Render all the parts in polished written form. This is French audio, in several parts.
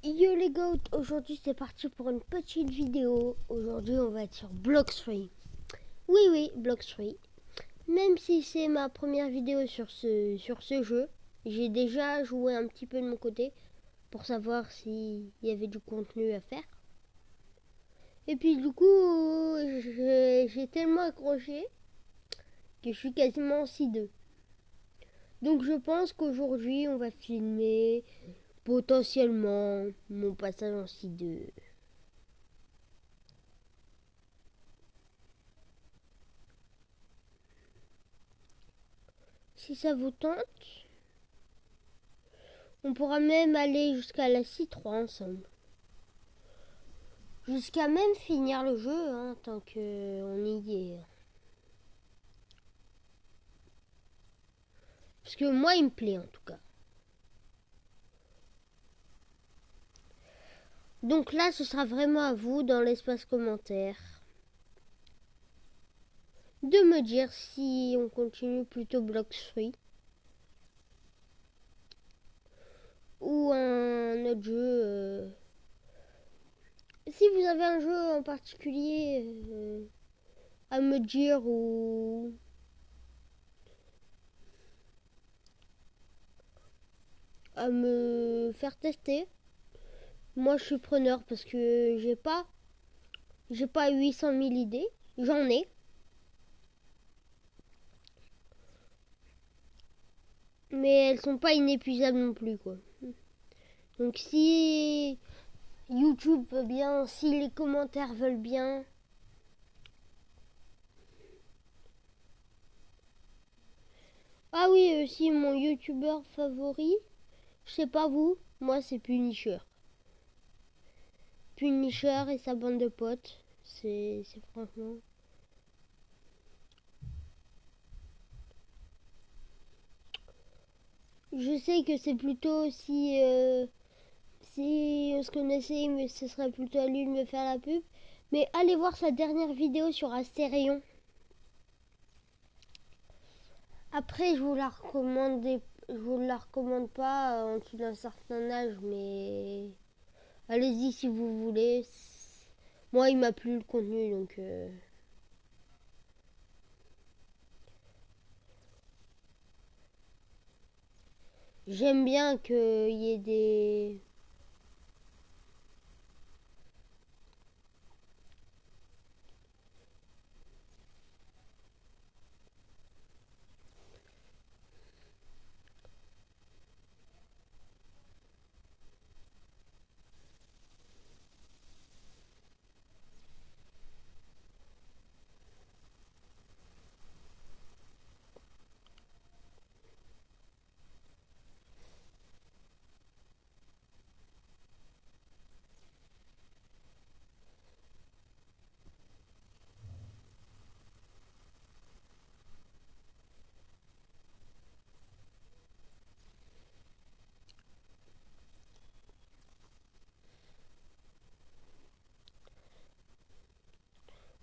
Yo les gars, aujourd'hui c'est parti pour une petite vidéo. Aujourd'hui on va être sur Blox3. Oui, Blox3. Même si c'est ma première vidéo sur ce jeu, j'ai déjà joué un petit peu de mon côté pour savoir s'il y avait du contenu à faire. Et puis du coup, j'ai tellement accroché que je suis quasiment en C2. Donc je pense qu'aujourd'hui on va filmer potentiellement mon passage en C2. Si ça vous tente, on pourra même aller jusqu'à la C3 ensemble. Jusqu'à même finir le jeu, hein, tant qu'on y est. Parce que moi, il me plaît en tout cas. Donc là, ce sera vraiment à vous, dans l'espace commentaire, de me dire si on continue plutôt Blox3 ou un autre jeu. Si vous avez un jeu en particulier à me dire ou à me faire tester, moi je suis preneur parce que j'ai pas 800 000 idées, j'en ai. Mais elles sont pas inépuisables non plus, quoi. Donc si YouTube veut bien, si les commentaires veulent bien. Ah oui, aussi mon YouTuber favori, je sais pas vous, moi c'est Punisher. Punisher et sa bande de potes, c'est franchement... Je sais que c'est plutôt si on se connaissait, mais ce serait plutôt à lui de me faire la pub. Mais allez voir sa dernière vidéo sur Astérion. Après, je vous la recommande pas en dessous d'un certain âge, mais allez-y si vous voulez. Moi, il m'a plu le contenu, donc j'aime bien qu'il y ait des...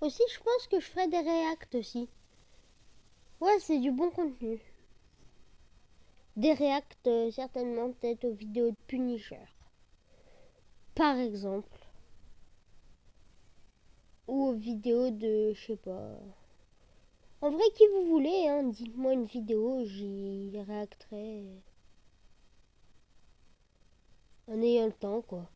Aussi, je pense que je ferai des réacts aussi. Ouais, c'est du bon contenu. Des réacts, certainement, peut-être aux vidéos de Punisher. Par exemple. Ou aux vidéos de, je sais pas... En vrai, qui vous voulez, hein, dites-moi une vidéo, j'y réacterai en ayant le temps, quoi.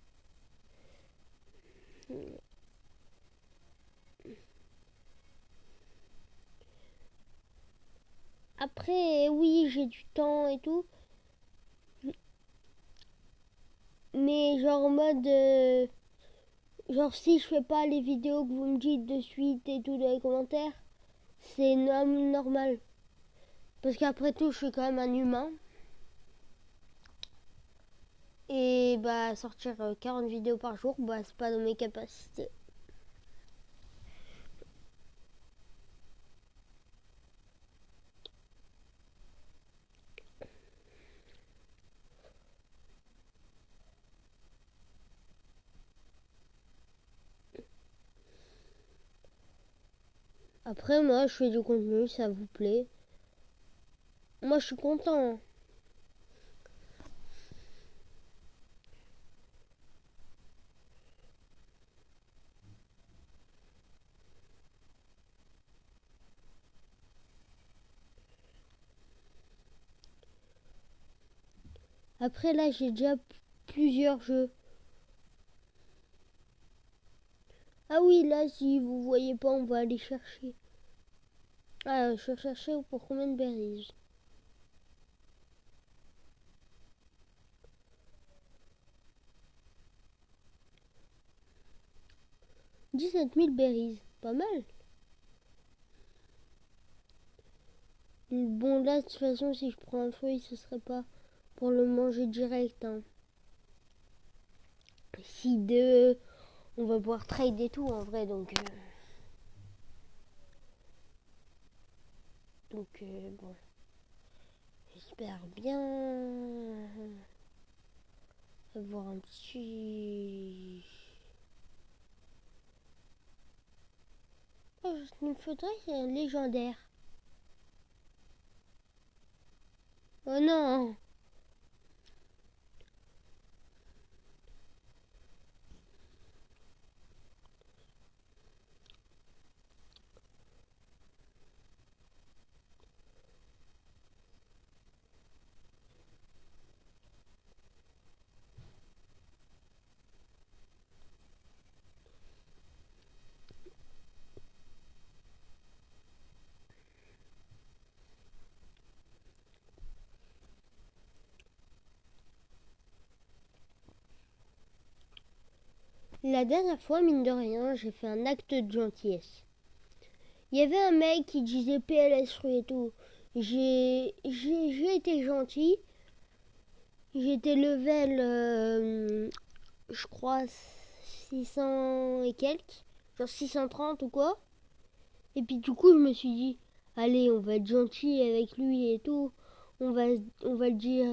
Après, oui, j'ai du temps et tout, mais genre en mode... genre si je fais pas les vidéos que vous me dites de suite et tout dans les commentaires, c'est normal. Parce qu'après tout, je suis quand même un humain. Et bah, sortir 40 vidéos par jour, bah, c'est pas dans mes capacités. Après, moi, je fais du contenu, ça vous plaît. Moi, je suis content. Après là, j'ai déjà plusieurs jeux. Ah oui, là, si vous voyez pas, on va aller chercher. Ah, je vais chercher pour combien de berries? 17 000 berries, pas mal. Bon, là, de toute façon, si je prends un fruit, ce serait pas pour le manger direct. Hein. Si deux, on va pouvoir trade et tout en vrai, donc bon, j'espère bien avoir un petit. Oh, ce qu'il me faudrait, c'est un légendaire. Oh non! La dernière fois, mine de rien, j'ai fait un acte de gentillesse. Il y avait un mec qui disait PLS fruits et tout. J'ai été gentil. J'étais level, je crois, 600 et quelques. Genre 630 ou quoi. Et puis du coup, je me suis dit, allez, on va être gentil avec lui et tout. On va, on va le dire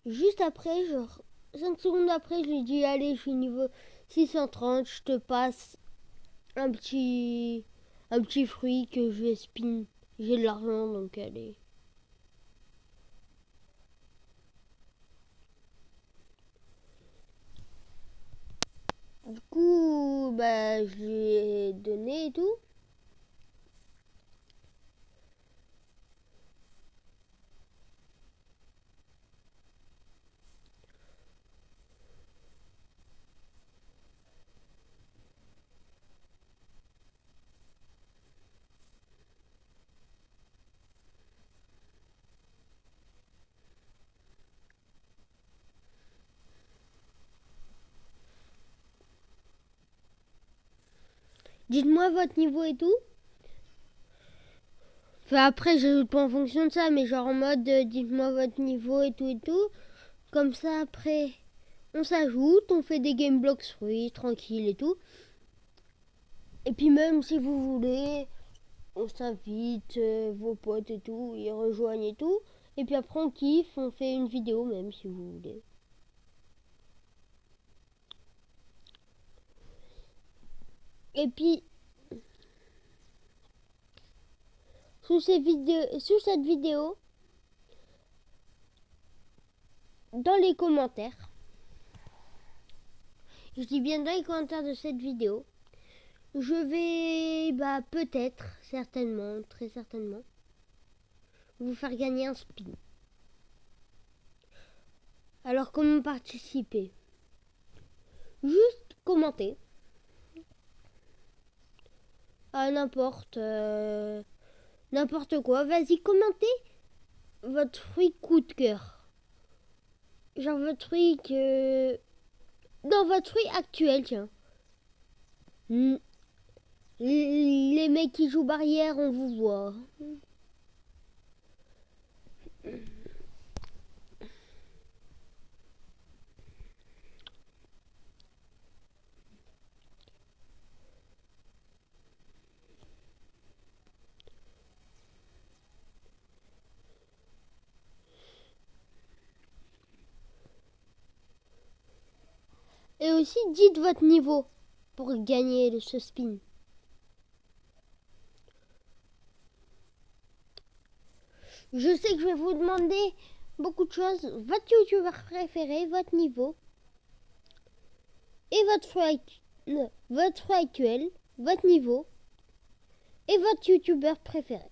juste après, genre 5 secondes après, je lui ai dit, allez, je suis niveau 630, je te passe un petit, un petit fruit que je vais spin. J'ai de l'argent, donc allez. Du coup, bah, je lui ai donné et tout. Dites-moi votre niveau et tout. Enfin, après, j'ajoute pas en fonction de ça, mais genre en mode, dites-moi votre niveau et tout et tout. Comme ça, après, on s'ajoute, on fait des game blocks fruits, tranquille et tout. Et puis même si vous voulez, on s'invite, vos potes et tout, ils rejoignent et tout. Et puis après, on kiffe, on fait une vidéo même si vous voulez. Et puis, sous cette vidéo, dans les commentaires, je dis bien dans les commentaires de cette vidéo, je vais, bah peut-être, certainement, très certainement, vous faire gagner un spin. Alors comment participer? Juste commenter. À n'importe quoi. Vas-y, commentez votre fruit coup de cœur. Genre votre fruit que... Non, votre fruit actuel, tiens. Les mecs qui jouent barrière, on vous voit. Et aussi, dites votre niveau pour gagner ce spin. Je sais que je vais vous demander beaucoup de choses. Votre youtubeur préféré, votre niveau. Et votre fruit actuel, votre niveau. Et votre youtubeur préféré.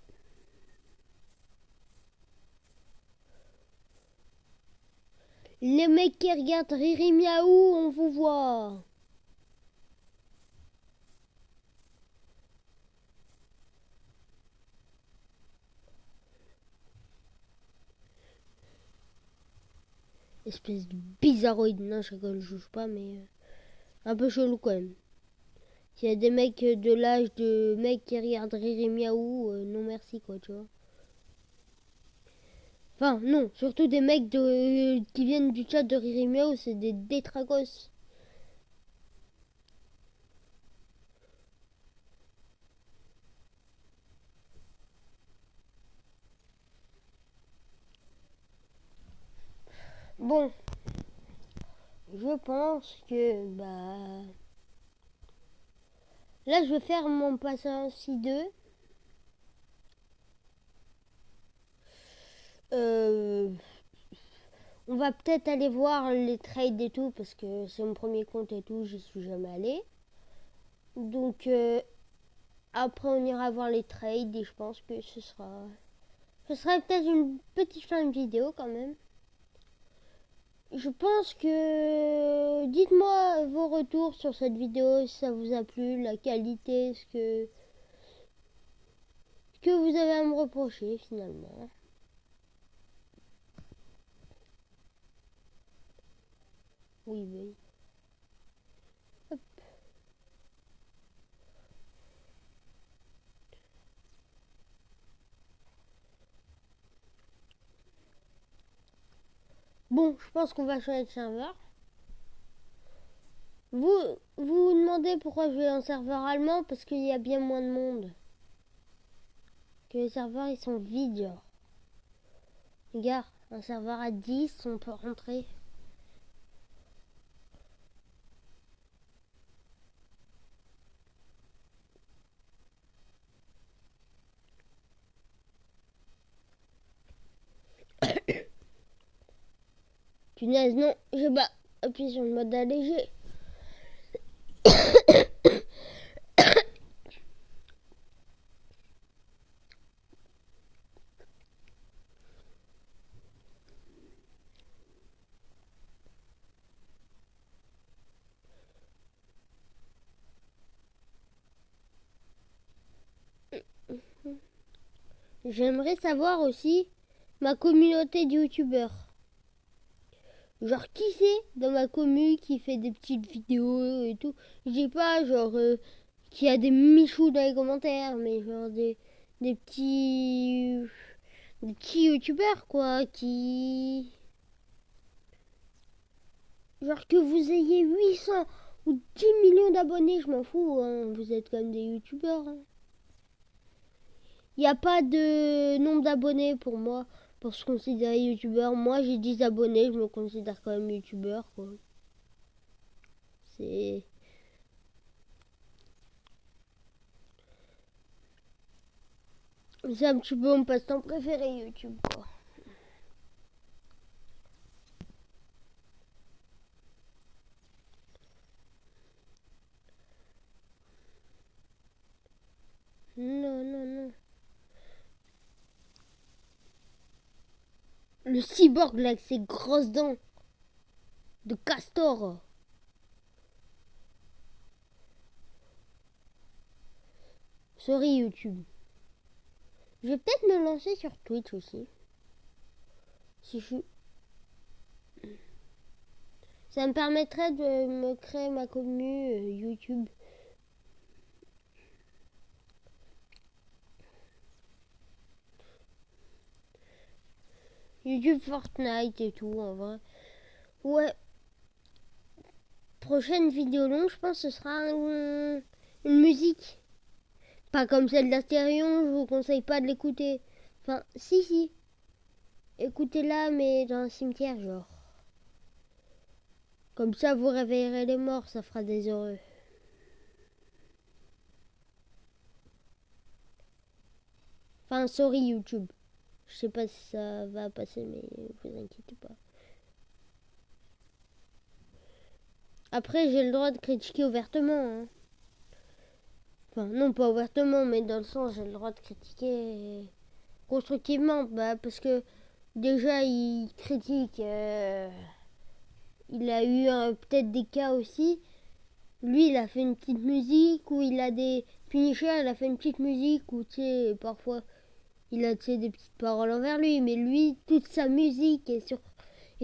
Les mecs qui regardent Riri Miaou, on vous voit. Espèce de bizarroïde. Non, je rigole, je joue pas, mais un peu chelou quand même. S'il y a des mecs de l'âge de mecs qui regardent Riri Miaou, non merci quoi, tu vois. Enfin, non, surtout des mecs qui viennent du chat de Riri Miaou, c'est des détracos. Bon, je pense que là je vais faire mon Patience 2. On va peut-être aller voir les trades et tout parce que c'est mon premier compte et tout, j'y suis jamais allé. Donc après on ira voir les trades et je pense que ce sera peut-être une petite fin de vidéo quand même. Je pense que dites-moi vos retours sur cette vidéo si ça vous a plu, la qualité, ce que vous avez à me reprocher finalement. Oui, oui. Hop. Bon, je pense qu'on va changer de serveur. Vous demandez pourquoi je vais en serveur allemand, parce qu'il y a bien moins de monde. Que les serveurs ils sont vides, genre. Regarde, un serveur à 10, on peut rentrer. Punaise, non, j'ai pas appuyé sur le mode allégé. J'aimerais savoir aussi ma communauté de youtubeurs. Genre, qui c'est dans ma commu qui fait des petites vidéos et tout. Je dis pas, genre, qu'il y a des michous dans les commentaires, mais genre des petits. Des petits youtubeurs, quoi, qui. Genre que vous ayez 800 ou 10 millions d'abonnés, je m'en fous, hein. Vous êtes comme des youtubeurs. Hein. Il n'y a pas de nombre d'abonnés pour moi, pour se considérer youtubeur. Moi, j'ai 10 abonnés, je me considère quand même youtubeur, quoi. C'est... C'est un petit peu mon passe-temps préféré, YouTube, quoi. Non, non, non. Le cyborg, là, avec ses grosses dents de castor. Sorry, YouTube. Je vais peut-être me lancer sur Twitch aussi. Si je... Ça me permettrait de me créer ma commu YouTube. YouTube, Fortnite et tout, en vrai. Ouais. Prochaine vidéo longue, je pense que ce sera une musique. Pas comme celle d'Astérion, je vous conseille pas de l'écouter. Enfin, si. Écoutez-la, mais dans un cimetière, genre. Comme ça, vous réveillerez les morts, ça fera des heureux. Enfin, sorry YouTube. Je sais pas si ça va passer, mais vous inquiétez pas. Après, j'ai le droit de critiquer ouvertement. Hein. Enfin, non, pas ouvertement, mais dans le sens, j'ai le droit de critiquer constructivement. Bah, parce que déjà, ils critiquent il a eu peut-être des cas aussi. Lui, il a fait une petite musique où il a des... Punisher, il a fait une petite musique où, tu sais, parfois, il a, tu sais, des petites paroles envers lui. Mais lui, toute sa musique est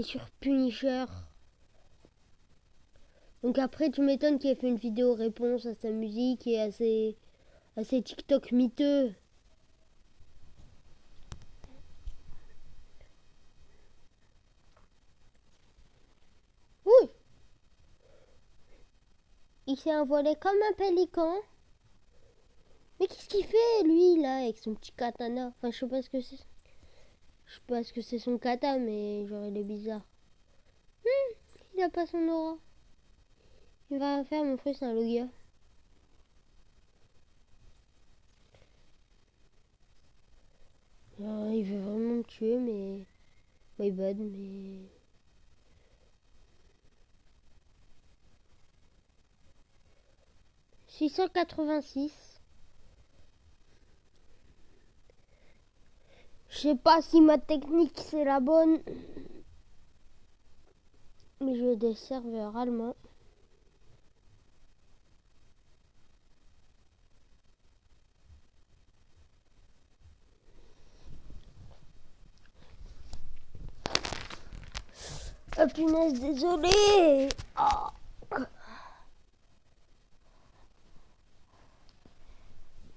sur Punisher. Donc après, tu m'étonnes qu'il ait fait une vidéo réponse à sa musique et à ses TikTok miteux. Oui, il s'est envolé comme un pélican. Mais qu'est-ce qu'il fait, lui, là, avec son petit katana? Enfin, je sais pas ce que c'est. Je sais pas ce que c'est son kata, mais genre, il est bizarre. Il a pas son aura. Il va faire mon frère, c'est un logia. Il veut vraiment me tuer, mais... My bad, mais... 686. Je sais pas si ma technique c'est la bonne. Mais je vais des serveurs allemands. Oh punaise, désolé. Oh.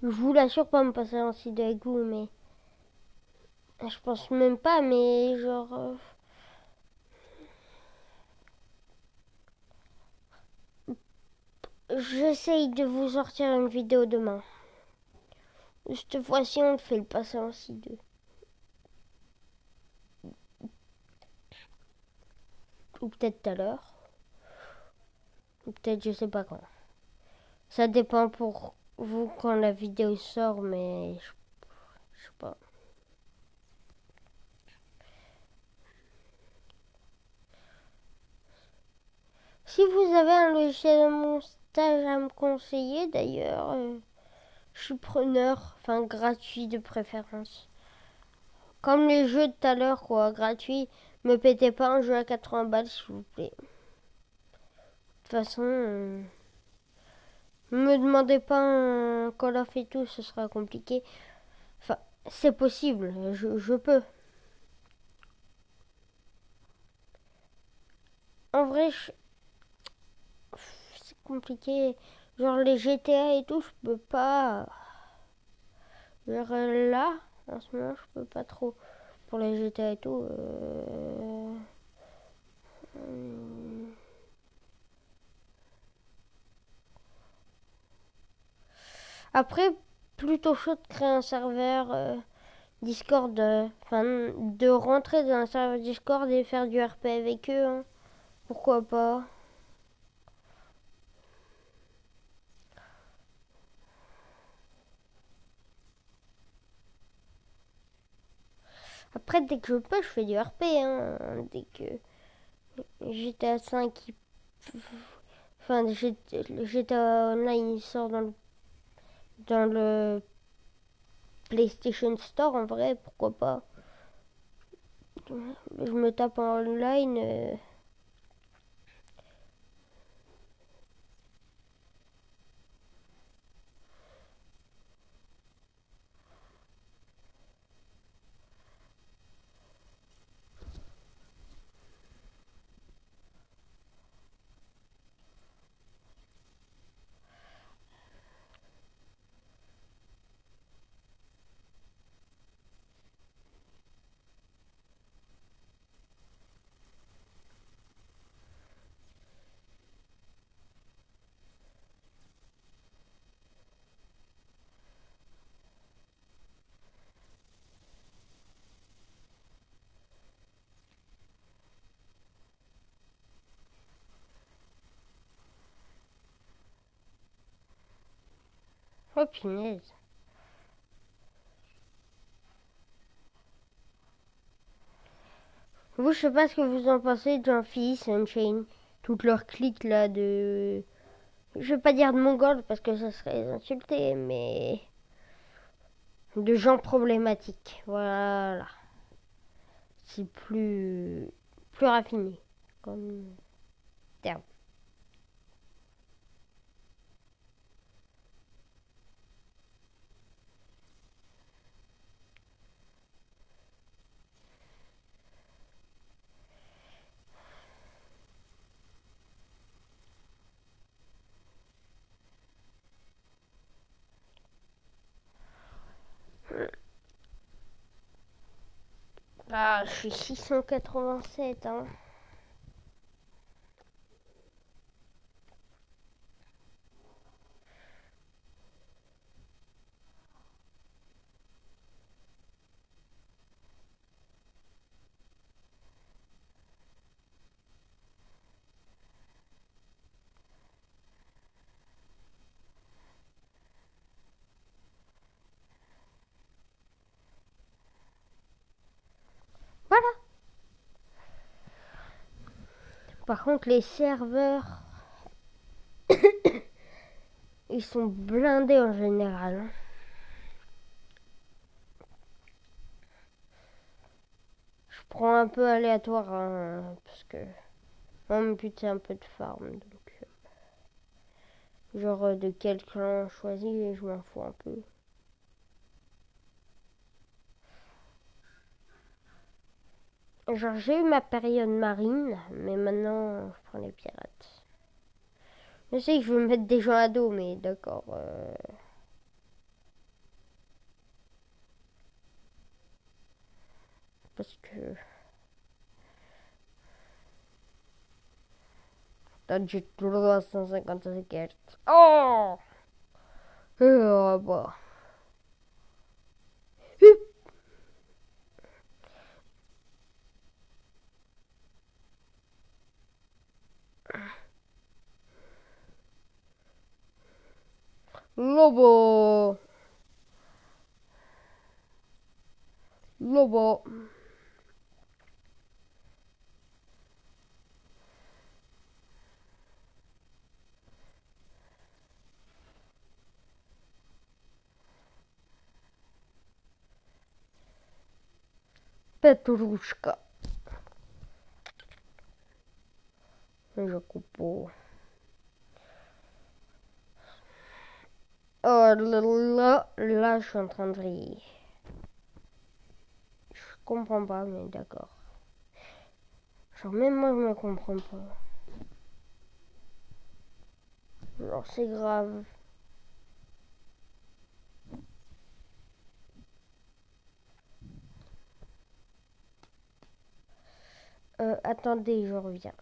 Je vous l'assure pas me passer un site avec vous, mais... Je pense même pas, mais genre... J'essaye de vous sortir une vidéo demain. Cette fois-ci, on fait le passer en C2. Ou peut-être tout à l'heure. Ou peut-être je sais pas quand. Ça dépend pour vous quand la vidéo sort, mais je sais pas. Si vous avez un logiciel de montage à me conseiller, d'ailleurs, je suis preneur. Enfin, gratuit de préférence. Comme les jeux de tout à l'heure, quoi. Gratuit. Me pétez pas un jeu à 80 balles, s'il vous plaît. De toute façon, me demandez pas un Call of et tout, ce sera compliqué. Enfin, c'est possible, je peux. En vrai, c'est compliqué. Genre les GTA et tout, je peux pas. Genre là, en ce moment, je peux pas trop. Pour les GTA et tout. Après, plutôt chaud de créer un serveur Discord. Enfin, de rentrer dans un serveur Discord et faire du RP avec eux. Hein. Pourquoi pas? Après, dès que je peux, je fais du RP. Hein. Dès que GTA 5, enfin, GTA Online, il sort dans le PlayStation Store, en vrai, pourquoi pas. Je me tape en online. Oh punaise. Vous, je sais pas ce que vous en pensez d'Amphi, Sunshine. Toutes leurs clics là de... Je vais pas dire de mongol parce que ça serait insulté, mais... De gens problématiques. Voilà. C'est plus raffiné. Comme... externe. Ah, je suis 687, hein. Voilà. Par contre, les serveurs, ils sont blindés en général, hein. Je prends un peu aléatoire, hein, parce que mon but c'est un peu de farm. Donc, genre de quel clan choisir, je m'en fous un peu. Genre j'ai eu ma période marine, mais maintenant je prends les pirates. Je sais que je veux mettre des gens à dos, mais d'accord. Parce que... T'as j'ai toujours à 155 Hz. Oh, bah. Lobo. Lobo. Petrushka. Je coupe. Oh là, je suis en train de vriller. Je comprends pas, mais d'accord. Genre, même moi, je me comprends pas. Genre, c'est grave. Attendez, je reviens.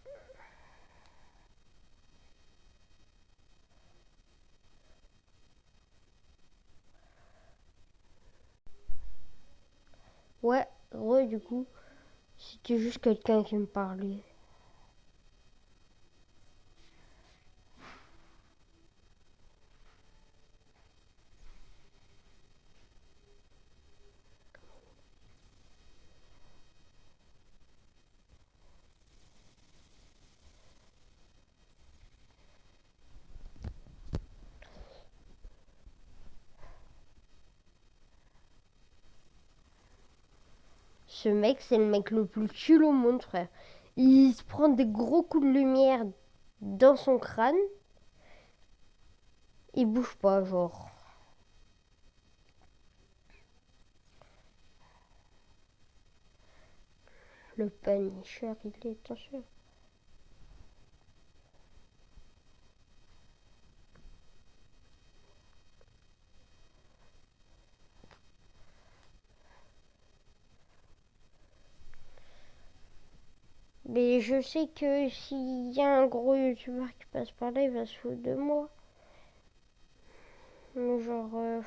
Ouais, du coup, c'était juste quelqu'un qui me parlait. Ce mec, c'est le mec le plus chill au monde, frère. Il se prend des gros coups de lumière dans son crâne. Il bouge pas, genre. Le Punisher, il est attention. Mais je sais que s'il y a un gros youtubeur qui passe par là, il va se foutre de moi. Mais genre,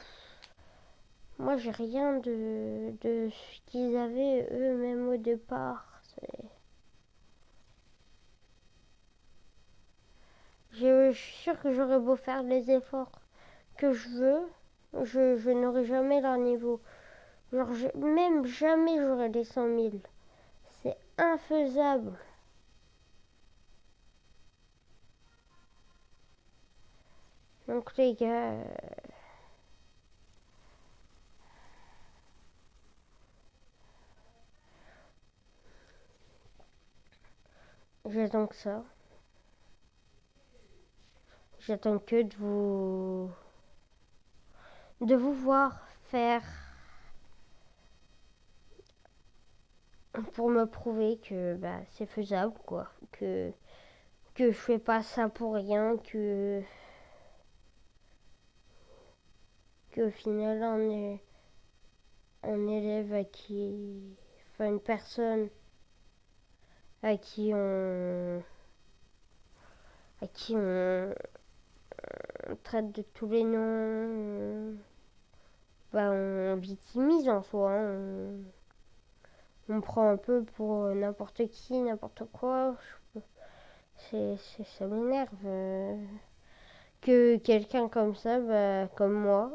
moi j'ai rien de ce qu'ils avaient eux-mêmes au départ. Je suis sûre que j'aurais beau faire les efforts que je veux, je n'aurai jamais leur niveau. Genre, même jamais j'aurai les 100 000. C'est infaisable. Donc les gars, j'ai donc ça. J'attends que de vous voir faire pour me prouver que c'est faisable, quoi. Que je fais pas ça pour rien, que au final un élève une personne à qui on traite de tous les noms, on victimise en soi, hein. On prend un peu pour n'importe qui, n'importe quoi. Ça m'énerve. Que quelqu'un comme ça, comme moi,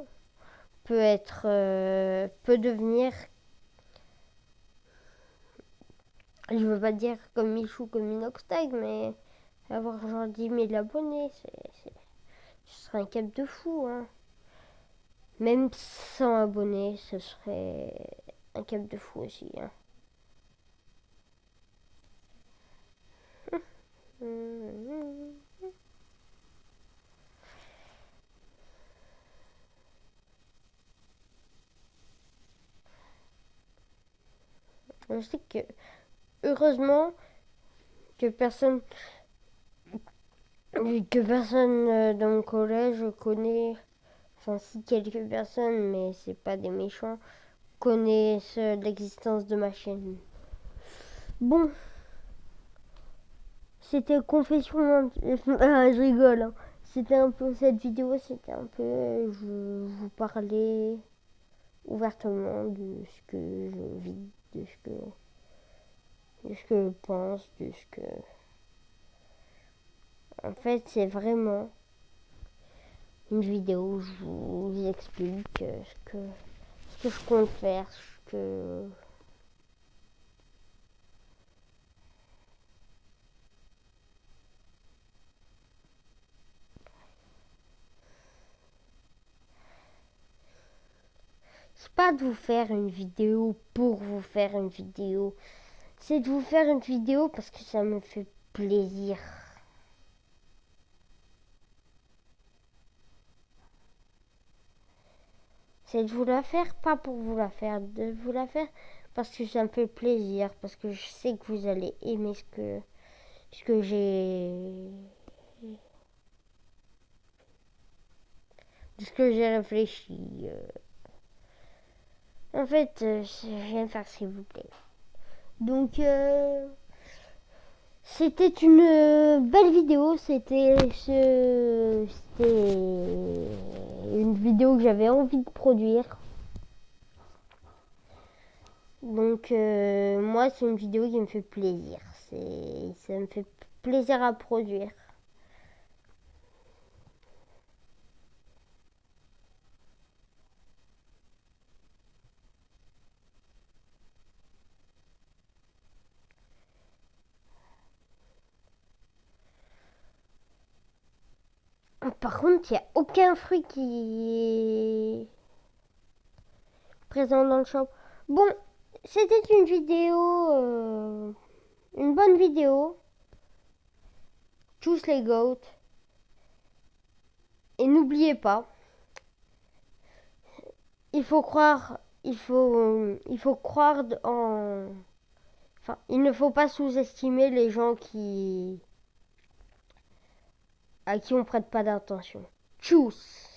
peut devenir, je veux pas dire comme Michou, comme Inoxtag, mais avoir genre 10 000 abonnés, ce serait un cap de fou, hein. Même 100 abonnés, ce serait un cap de fou aussi, hein. Je sais que, heureusement, que personne dans mon collège connaît, enfin si quelques personnes, mais c'est pas des méchants, connaissent l'existence de ma chaîne. Bon, c'était confession, je rigole, hein. C'était un peu, cette vidéo, c'était un peu, je vous parlais ouvertement de ce que je vis, de ce que je pense, de ce que... En fait, c'est vraiment une vidéo où je vous explique ce que je compte faire, ce que... C'est pas de vous faire une vidéo pour vous faire une vidéo. C'est de vous faire une vidéo parce que ça me fait plaisir. C'est de vous la faire, pas pour vous la faire, de vous la faire parce que ça me fait plaisir, parce que je sais que vous allez aimer ce que j'ai réfléchi. En fait, je viens de faire s'il vous plaît. Donc, c'était une belle vidéo. C'était une vidéo que j'avais envie de produire. Donc, moi, c'est une vidéo qui me fait plaisir. Ça me fait plaisir à produire. Par contre, il n'y a aucun fruit qui est présent dans le shop. Bon, c'était une vidéo, une bonne vidéo. Tous les goats. Et n'oubliez pas, il faut croire en... Enfin, il ne faut pas sous-estimer les gens à qui on prête pas d'attention. Tchuss!